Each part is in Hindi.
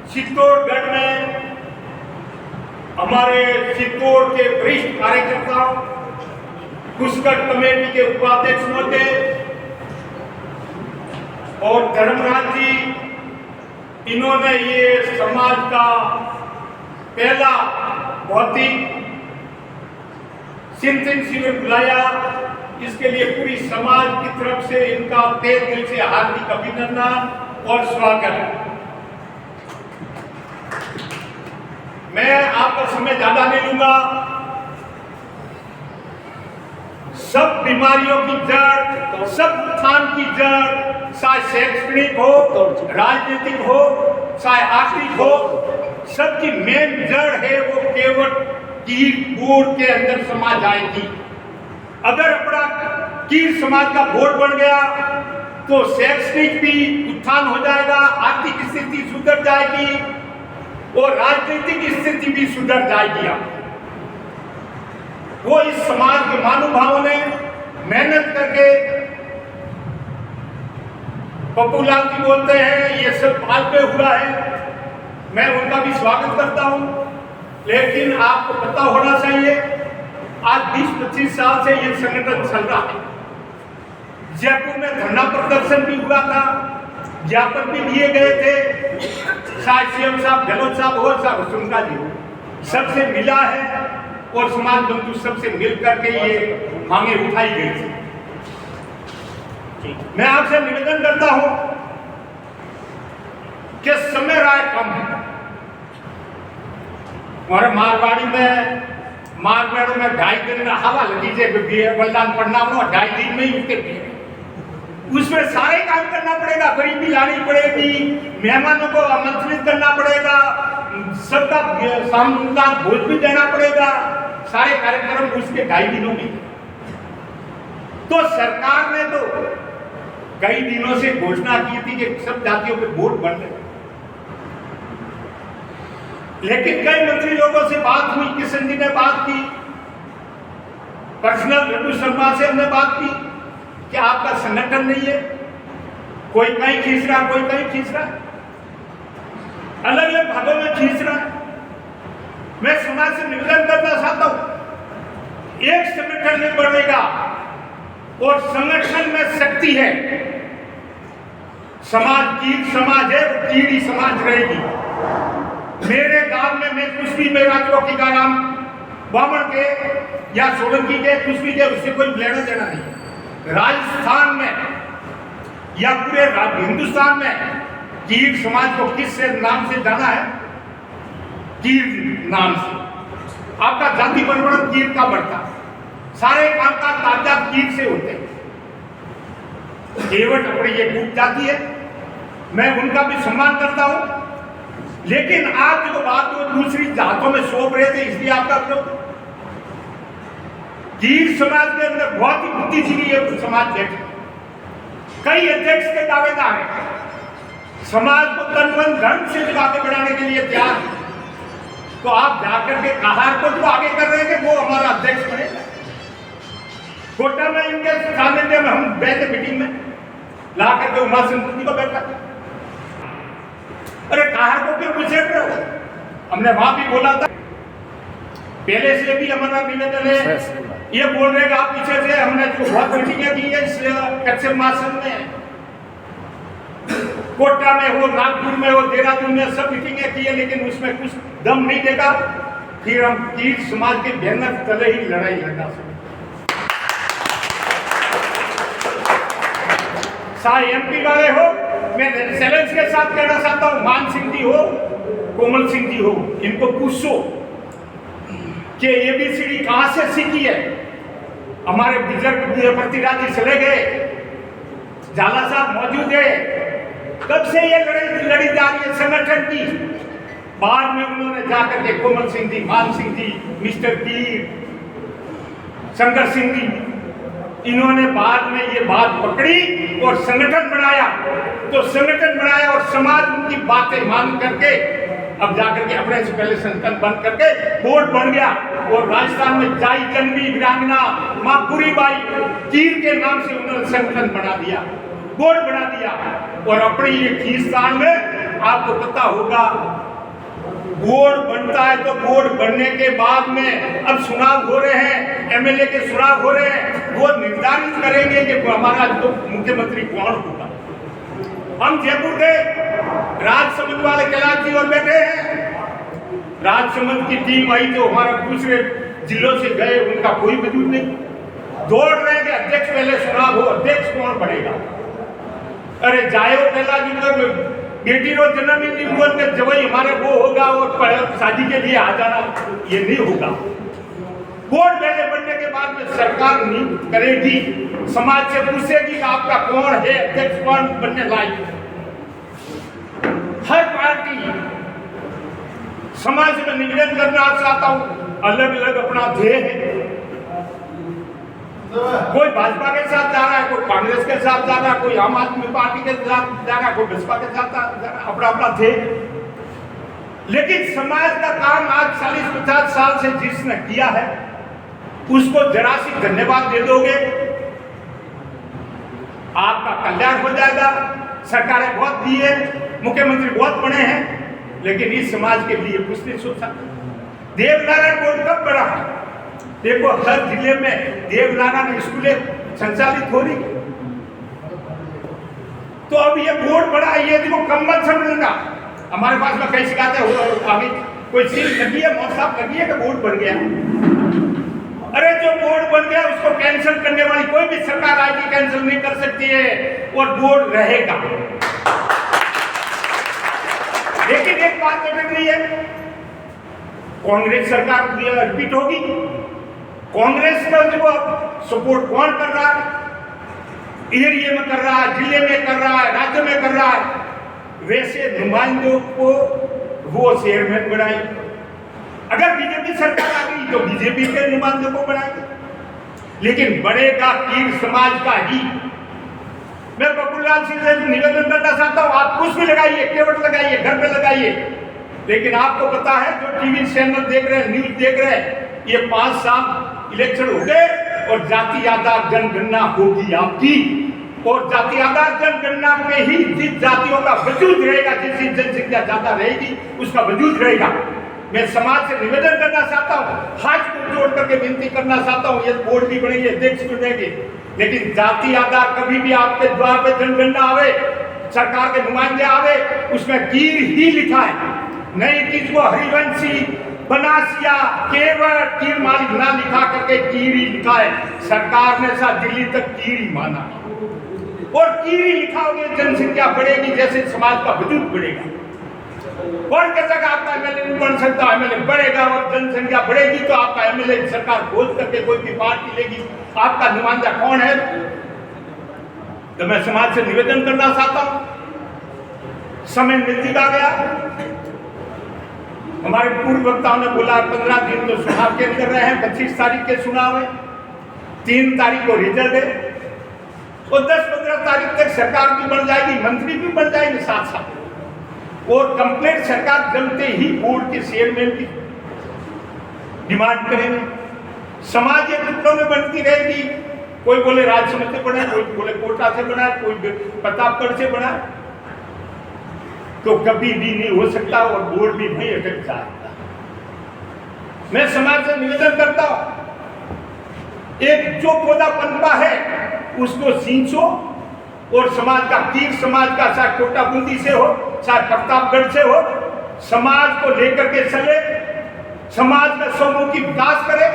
चित्तौड़गढ़ में हमारे चित्तौड़ के वरिष्ठ कार्यकर्ता, पुष्कर कमेटी के उपाध्यक्ष महोदय और धर्मराज जी, इन्होंने ये समाज का पहला भौतिक चिंतन शिविर बुलाया। इसके लिए पूरी समाज की तरफ से इनका तहे दिल से हार्दिक अभिनंदन और स्वागत। मैं आपका समय ज्यादा नहीं लूंगा। सब बीमारियों की जड़, सब उत्थान की जड़, चाहे शैक्षणिक हो, राजनीतिक हो, चाहे आर्थिक हो, सबकी मेन जड़ है वो केवल कीर बोर्ड के अंदर समा जाएगी। अगर अपना कीर समाज का बोर्ड बन गया तो शैक्षणिक भी उत्थान हो जाएगा, आर्थिक स्थिति सुधर जाएगी और राजनीतिक स्थिति भी सुधर जाएगी। वो इस समाज के महानुभावों ने मेहनत करके, पप्पू लाल जी बोलते हैं ये सब आज पे हुआ है, मैं उनका भी स्वागत करता हूं। लेकिन आपको पता होना चाहिए आज 20-25 साल से ये संगठन चल रहा है। जयपुर में धरना प्रदर्शन भी हुआ था, ज्ञापन भी दिए गए थे, शायद सीएम साहब, गहलोत साहब हो, साहब वसुंधरा जी हो, सबसे मिला है और समाज बंधु सबसे मिल करके ये मांगे उठाई गई थी। मैं आपसे निवेदन करता हूं कि समय राय कम है। हमारे मारवाड़ी में मारवाड़ में 2.5 दिन में हवा लगी जाए बलिदान पढ़ना हो, 2.5 दिन में ही उसके उसमें सारे काम करना पड़ेगा, गरीबी लानी पड़ेगी, मेहमानों को आमंत्रित करना पड़ेगा, सबका सामुदायिक भोज भी देना पड़ेगा, सारे कार्यक्रम उसके 2.5 दिनों में। तो सरकार ने तो कई दिनों से घोषणा की थी कि सब जातियों पे वोट बढ़ रहे, लेकिन कई मंत्री लोगों से बात हुई, किशन जी ने बात की, पर्सनल रघु शर्मा से हमने बात की कि आपका संगठन नहीं है, कोई कहीं खींच रहा, कोई कहीं खींच रहा, अलग अलग भागों में खींच रहा है। मैं समाज से निवेदन करना चाहता हूं, एक संगठन में बढ़ेगा और संगठन में शक्ति है। समाज कीर समाज है, वो कीड़ी समाज रहेगी। मेरे गांव में मैं कुछ भी, मेरा चौकी का नाम बामण के या सोलंकी के कुछ भी के, उससे कोई लेना देना नहीं। राजस्थान में या पूरे हिंदुस्तान में कीर समाज को किस नाम से जाना है? कीर नाम से। आपका जाति परिवर्तन कीर का बढ़ता, सारे काम का कागजात कीर से होते हैं। केवट अपनी ये कूट जाती है, मैं उनका भी सम्मान करता हूं, लेकिन आप जो बात वो दूसरी जातों में सौंप रहे थे, इसलिए आपका विरोध। कीर समाज के अंदर बहुत ही बुद्धिजीवी समाज बैठे, कई अध्यक्ष के दावेदार हैं, समाज को तन मन धन से आगे बढ़ाने के लिए तैयार है। तो आप जाकर के कहार को जो आगे कर रहे हैं वो हमारा अध्यक्ष बनेगा। कोटा में इनके सानिध्य में हम बैठे मीटिंग में, ला करके उमा सिंह को बैठा, अरे कहार को क्यों पूछे रहे हो? हमने वहां भी बोला था, पहले से भी हमारा निवेदन है, ये बोल रहे हैं आप पीछे से, हमने जो बहुत मीटिंगें की है इस कच्चे मासन में, कोटा में हो, नागपुर में हो, देहरादून में सब मीटिंगें की है, लेकिन उसमें कुछ दम नहीं देगा। फिर हम कीर समाज के बैनर तले ही लड़ाई लड़ा सकते। चाहे एमपी वाले हो, मैं चैलेंज के साथ कहना चाहता हूं, मान सिंह जी हो, कोमल सिंह जी हो, इनको पूछो कि एबीसीडी कहां से सीखी है। हमारे बुजुर्ग पृथ्वीराज जी चले गए, झाला साहब मौजूद है, कब से ये लड़ी जा रही है संगठन की। बाद में उन्होंने जाकर के कोमल सिंह जी, मान सिंह जी, मिस्टर कीर, शंकर सिंह जी, इन्होंने बाद में ये बात पकड़ी और संगठन बनाया। तो संगठन बनाया और समाज उनकी बातें मान करके अब जाकर के अपने से पहले संगठन बन करके बोर्ड बन गया। और राजस्थान में जाई जन्मी वीरांगना मां पूरी बाई कीर के नाम से उन्होंने संगठन बना दिया, बोर्ड बना दिया। और अपनी ये खींचतान में आपको पता होगा बोर्ड बनता है तो बोर्ड बनने के बाद में अब चुनाव हो रहे हैं, एमएलए के चुनाव हो रहे हैं, वो निर्धारित करेंगे कि हमारा तो मुख्यमंत्री कौन होगा। हम जयपुर गए, राजसमंद वाले कैलाश जी और बैठे हैं, राजसमंद की टीम आई जो हमारा दूसरे जिलों से गए, उनका कोई वजूद नहीं, दौड़ रहे कि अध्यक्ष पहले चुनाव हो, अध्यक्ष कौन बढ़ेगा। अरे जायो पहला जी बेटी रो जन्म ही नहीं हुआ कि जब हमारे वो होगा और शादी के लिए आ जाना, ये नहीं होगा। बोर्ड पहले बनने के बाद में सरकार नियुक्त करेगी, समाज से पूछेगी कि आपका कौन है अध्यक्ष, कौन बनने लायक। हर पार्टी समाज में निवेदन करना चाहता हूं, अलग अलग अपना ध्येय है। कोई भाजपा के साथ जा रहा है, कोई कांग्रेस के साथ जा रहा है, कोई आम आदमी पार्टी के साथ जा रहा है, कोई बसपा के साथ जा रहा है, अपना अपना ध्येय। लेकिन समाज का काम आज 40-50 साल से जिसने किया है उसको जरा सी धन्यवाद दे दोगे, आपका कल्याण हो जाएगा। सरकारें बहुत दी है, मुख्यमंत्री बहुत बने हैं, लेकिन इस समाज के लिए कुछ नहीं सोचा। देवनारायण बोर्ड कब बड़ा है? देखो हर जिले में देवनारायण स्कूलें संचालित हो रही, तो अब ये बोर्ड बड़ा है, ये देखो कम्बल समझना। हमारे पास में कई शिकायतें हो, अभी कोई चीज लगी है, मौसम लगी है कि बोर्ड बन गया। अरे जो बोर्ड बन गया उसको कैंसिल करने वाली कोई भी सरकार आएगी कैंसिल नहीं कर सकती है, और बोर्ड रहेगा। लेकिन एक बात अटक रही है, कांग्रेस सरकार रिपीट होगी, कांग्रेस का जो सपोर्ट कौन कर रहा है, एरिया में कर रहा है, जिले में कर रहा है, राज्य में कर रहा है, वैसे नुमाइंदों को वो चेयरमैन बनाए। अगर बीजेपी सरकार आ गई तो बीजेपी के नुमाइंदों को बनाएंगे, लेकिन बड़ेगा कीर समाज का ही। मैं बबूलाल सिंह से निवेदन करना चाहता हूँ, आप कुछ भी लगाइए, केवट लगाइए, घर पे लगाइए, लेकिन आपको पता है जो टीवी चैनल देख रहे हैं, न्यूज देख रहे हैं, ये 5 साल इलेक्शन हो गए और जाति आधार जनगणना होगी आपकी, और जाति आधार जनगणना पे ही जिस जातियों का वजूद रहेगा, जिसकी जनसंख्या ज्यादा रहेगी उसका वजूद रहेगा। मैं समाज से निवेदन करना चाहता हूँ, हाथ को जोड़ करके विनती करना चाहता हूँ, ये बोर्ड भी बनेंगे, अध्यक्ष भी बनेंगे, लेकिन जाति आधार कभी भी आपके द्वार पे जनगणना आवे, सरकार के नुमाइंदे आवे, उसमें कीर ही लिखा है, नहीं किसको हरिवंशी बनासिया केवट कीर मालिक ना लिखा करके कीरी लिखा है। सरकार ने सा दिल्ली तक कीरी माना, और कीरी लिखाओगे जनसंख्या बढ़ेगी, जैसे समाज का वजूद बढ़ेगा। और कैसा आपका एमएलए नहीं बन सकता, एमएलए बढ़ेगा और जनसंख्या बढ़ेगी तो आपका एमएलए सरकार खोज करके कोई भी पार्टी लेगी, आपका नुमाइंदा कौन है। तो मैं समाज से निवेदन करना चाहता हूं, समय नजदीक आ गया, हमारे पूर्व वक्ताओं ने बोला 15 दिन तो चुनाव के अंदर रहे हैं, 25 तारीख के चुनाव है, 3 तारीख को रिजल्ट है, और 10-15 तारीख तक सरकार भी बन जाएगी, मंत्री भी बन जाएंगे साथ साथ, और कंप्लीट सरकार जमते ही बोर्ड के चेयरमैन की डिमांड करेंगे। समाज एक टुकड़ों में बनती रहेगी, कोई बोले राजसमंद से बना, कोई बोले कोटा से बना, कोई प्रतापगढ़ से बना, तो कभी भी नहीं हो सकता, और बोर्ड भी नहीं अटक जाएगा। मैं समाज से निवेदन करता हूं, एक जो पौधा पनपा है उसको सींचो, और समाज का तीर समाज का, चाहे कोटा बूंदी से हो, चाहे प्रतापगढ़ से हो, समाज को लेकर के चले, समाज का समूह विकास करे,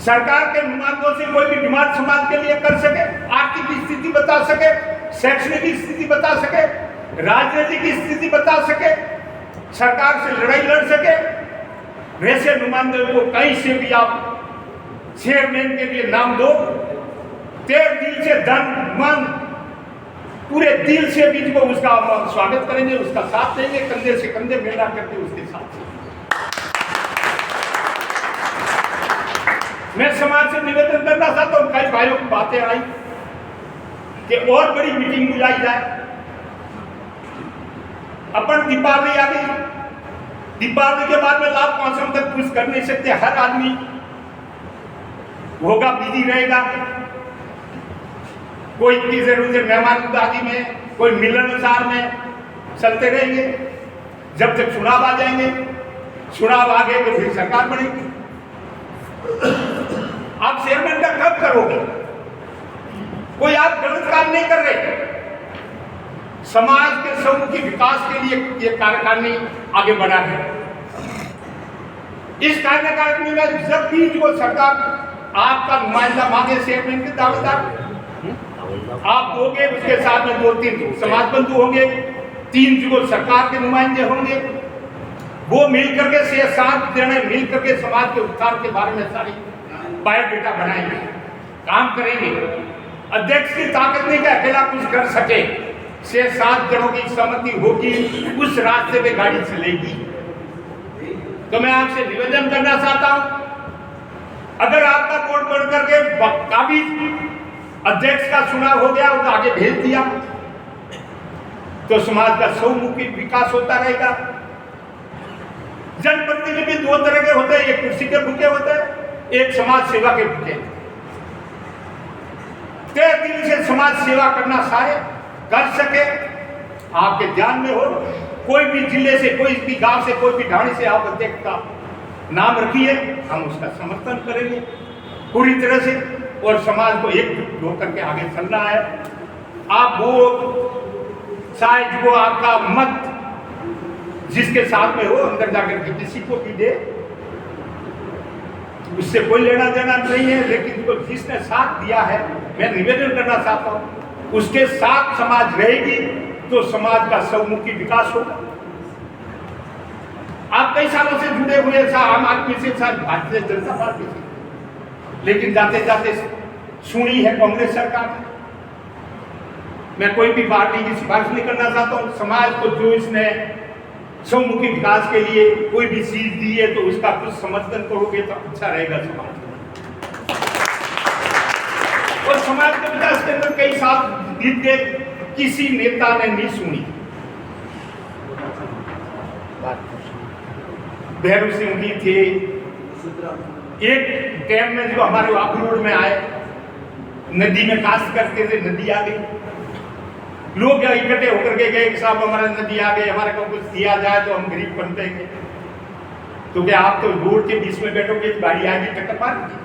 सरकार के नुमाइंदों से कोई भी डिमांड समाज के लिए कर सके, आर्थिक स्थिति बता सके, शैक्षणिक स्थिति बता सके, राजनीतिक स्थिति बता सके, सरकार से लड़ाई लड़ सके, वैसे नुमाइंदों को कहीं से भी आप चेयरमैन के लिए नाम दो, तेरे दिल से धन मन पूरे दिल से भी को उसका स्वागत करेंगे, उसका साथ देंगे, कंधे से कंधे मिला करके उसके साथ। मैं समाज से निवेदन करना चाहता हूं, कई भाइयों की बातें आई कि और बड़ी मीटिंग बुलाई जाए। अपन दीपावली आ गई, दीपावली के बाद में लाभ 5 हम तक कुछ कर नहीं सकते, हर आदमी होगा बिजी रहेगा, कोई की जरूरत है मेहमान नवाजी में, कोई मिलनसार में चलते रहेंगे। जब तक चुनाव आ जाएंगे, चुनाव आ गए तो फिर सरकार बनेगी। आप चेयरमैन का कब करोगे? कोई आप गलत काम नहीं कर रहे। समाज के समूह विकास के लिए ये कार्यकारिणी आगे बढ़ा है। इस कार्यकारिणी में जब भी जो सरकार आपका नुमाइंदा मांगे, चेयरमैन के दावेदार आप दोगे, उसके साथ में 2-3 समाज बंधु होंगे, 3 जो सरकार के नुमाइंदे होंगे, वो मिल करके 6-7 जने मिल करके समाज के उत्थान के बारे में सारी बायोडेटा बनाएंगे, काम करेंगे। अध्यक्ष की ताकत नहीं कि अकेला कुछ कर सके, 6-7 जनों की सहमति होगी, उस रास्ते पे गाड़ी चलेगी। तो मैं आपसे निवेदन करना चाहता हूं, अगर आपका बोर्ड बढ़ करके काबिज अध्यक्ष का चुनाव हो गया और आगे भेज दिया तो समाज का बहुमुखी विकास होता रहेगा। जनप्रतिनिधि 2 तरह के होते हैं, एक कुर्सी के भूखे होते हैं, एक समाज सेवा के भूखे। तय दिल से समाज सेवा करना सारे कर सके, आपके ध्यान में हो। कोई भी जिले से, कोई भी गांव से, कोई भी ढाणी से आप अध्यक्ष का नाम रखिए, हम उसका समर्थन करेंगे पूरी तरह से, और समाज को एकजुट होकर के आगे चलना है। आप वो शायद वो आपका मत जिसके साथ में हो अंदर जाकर के किसी को भी दे, उससे कोई लेना देना नहीं है, लेकिन तो जिसने साथ दिया है, मैं निवेदन करना चाहता हूं उसके साथ समाज रहेगी तो समाज का बहुमुखी विकास होगा। आप कई सालों से जुड़े हुए आम आदमी से, भारतीय जनता पार्टी से, लेकिन जाते जाते सुनी है कांग्रेस सरकार ने। मैं कोई भी पार्टी की सिफारिश नहीं करना चाहता हूं। समाज को जो इसने बहुमुखी विकास के लिए कोई भी चीज दी है तो उसका कुछ समर्थन करोगे तो अच्छा रहेगा समाज। और समाज के विकास के अंदर कई साल बीत गए, किसी नेता ने नहीं सुनी। भैरव सिंह जी थे, एक टाइम में जो हमारे वापी रोड में आए, नदी में कास्ट करते थे, नदी आ गई, लोग इकट्ठे होकर के गए, साहब हमारा नदी आ गई, हमारे को कुछ दिया जाए तो हम गरीब बनते हैं। तो क्या आप तो रोड के बीच में बैठोगे, गाड़ी आएगी टक्कर मारेगी।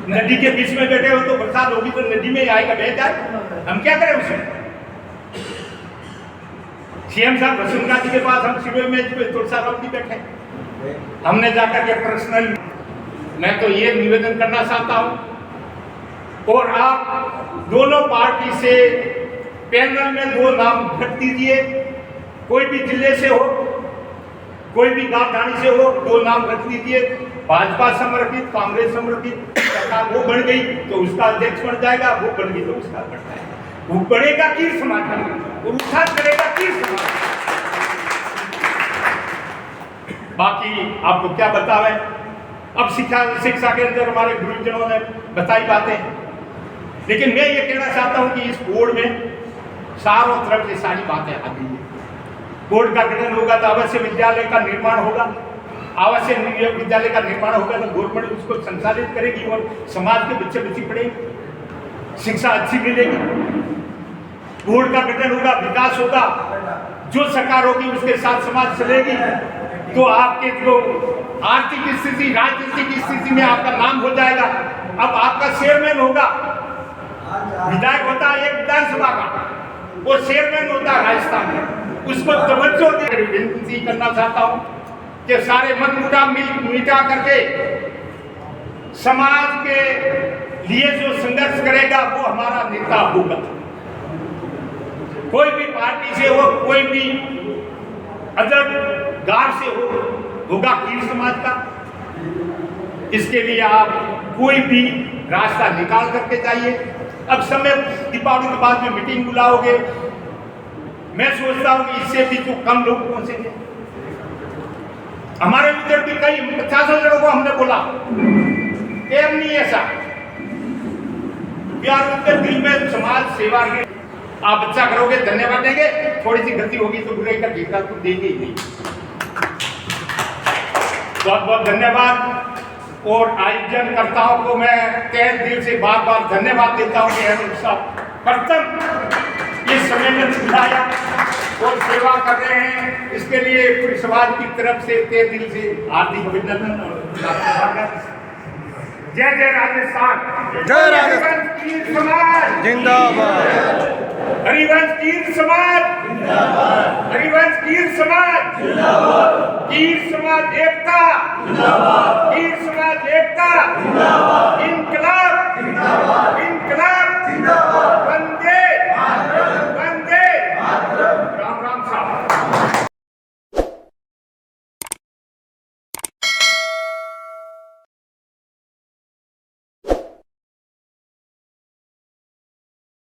नदी के बीच में बैठे हो तो बरसात होगी तो नदी में आएगा, बह जाए, हम क्या करें उसमें? सीएम साहब वसुंधरा जी के पास हम शिविर में थोड़ा सा वक्त बैठे, हमने जाकर के पर्सनल, मैं तो ये निवेदन करना चाहता हूं, और आप दोनों पार्टी से पैनल में 2 नाम रख दीजिए, कोई भी जिले से हो, कोई भी गांव ढाणी से हो, 2 नाम रख दीजिए। भाजपा समर्थित, कांग्रेस समर्थित सरकार वो बढ़ गई तो उसका अध्यक्ष बन जाएगा, वो बढ़ गई तो उसका बढ़ जाएगा। वो बढ़ेगा कि समाज और उत्थान करेगा कि समाज। बाकी आपको क्या बतावे, अब शिक्षा के अंदर हमारे गुरुजनों ने बताई बातें, लेकिन मैं ये कहना चाहता हूं कि इस बोर्ड में चारों तरफ से सारी बातें आ गई है। बोर्ड का गठन होगा तो अवश्य विद्यालय का निर्माण होगा, अवश्य विद्यालय का निर्माण होगा तो गवर्नमेंट उसको संचालित करेगी और समाज के बच्चे बच्ची पढ़ेंगे, शिक्षा अच्छी मिलेगी। बोर्ड का गठन होगा, विकास होगा, जो सरकार होगी उसके साथ समाज चलेगी, तो आपके जो आर्थिक स्थिति, राजनीतिक स्थिति में आपका नाम हो जाएगा। अब आपका चेयरमैन होगा, विधायक होता है एक विधानसभा का, और चेयरमैन होता है राजस्थान में, उसको तवज्जो दे विनती करना चाहता हूं कि सारे मतमुटाव मिटा करके समाज के लिए जो संघर्ष करेगा वो हमारा नेता होगा। कोई भी पार्टी से हो, कोई भी अदर गांव से होगा कीर समाज का। इसके लिए आप कोई भी रास्ता निकाल करके जाइए। अब समय दीपावली के बाद में मीटिंग बुलाओगे, मैं सोचता हूं कि इससे भी तो कम लोग पहुंचेंगे। हमारे उधर भी कई 50 जनों को हमने बोला, एम नहीं ऐसा यार, उनके दिल में समाज सेवा है। आप अच्छा करोगे, धन्यवाद देंगे, थोड़ी सी गलती होगी तो बुराई का ठेका तो देंगे ही नहीं। बहुत बहुत धन्यवाद। और आयोजनकर्ताओं को मैं तहे दिल से बार बार धन्यवाद देता हूँ कि प्रथम इस सम्मेलन बुलाया और सेवा कर रहे हैं। इसके लिए पूरी समाज की तरफ से तहे दिल से हार्दिक अभिनंदन और स्वागत। जय जय राजस्थान, जय राजस्थान। हरिवंश कीर समाज जिंदाबाद, हरिवंश कीर समाज जिंदाबाद, हरिवंश कीर समाज जिंदाबाद, कीर समाज एकता जिंदाबाद, कीर समाज एकता जिंदाबाद, इनकलाब जिंदाबाद।